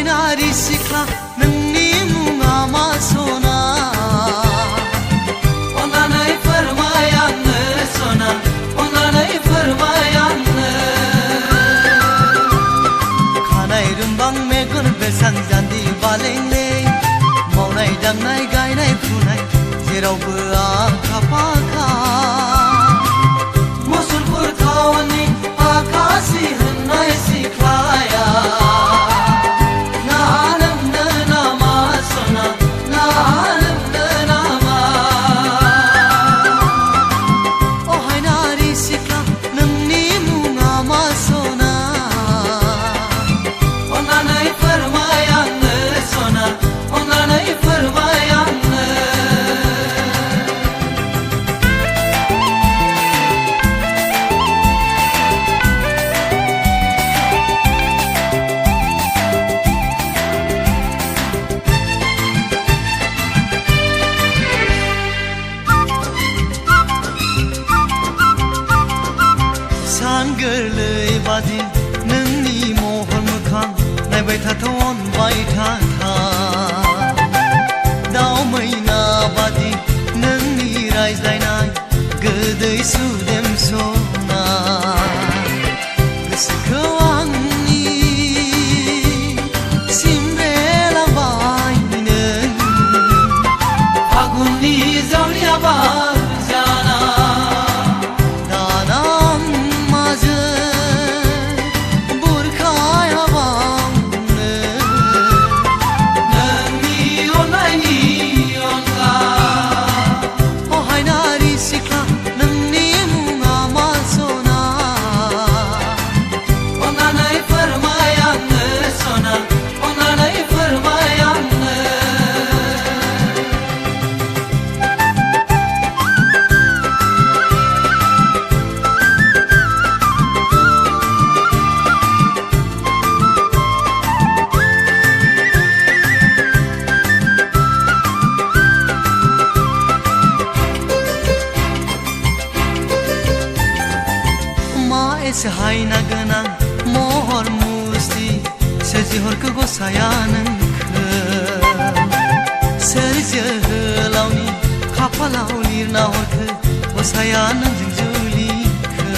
Naari sikla nangni munga masona ona nai farmayan sona ona nai farmayan khanai rumbang megun besang jandi balenge maunai dangnai gainai phunai jerawbo akha pakha musulpur thawani akasi hannai siklaya गोरलै बादि नोंनि महर मोखां नायबाय थाथाव अनबाय थाथा दाउ मैना बादि नोंनि रायज्लायनाय गोदै सुदेम सना गोसोखौ आंनि सिमब्रेलाबाय नों फागुननि जावलिया बार Sehaina genang mohor musti sejihorku gosaya nengkho serjehelauni kapalau lirna horkho gosaya nengjung julikho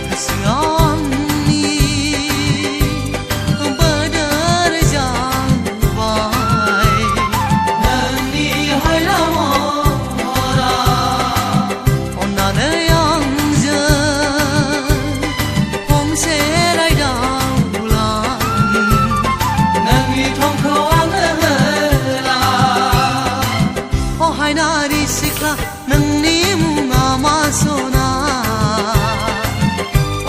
gosoani badar jangbai nangni hailamo hora onnanai Naari sikla nangni munga masona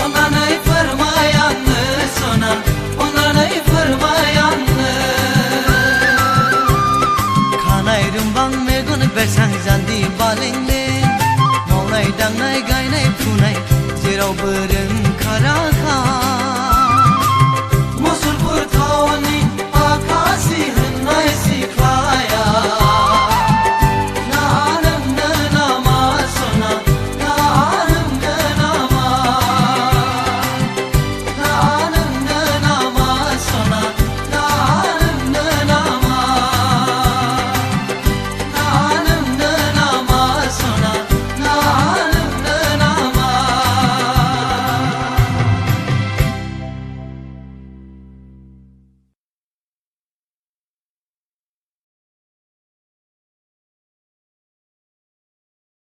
ona nai farmayan sona ona nai farmayan khanai rumbang megun besang jandi balenge maunai dangnai gainai phunai jerawbo ronkara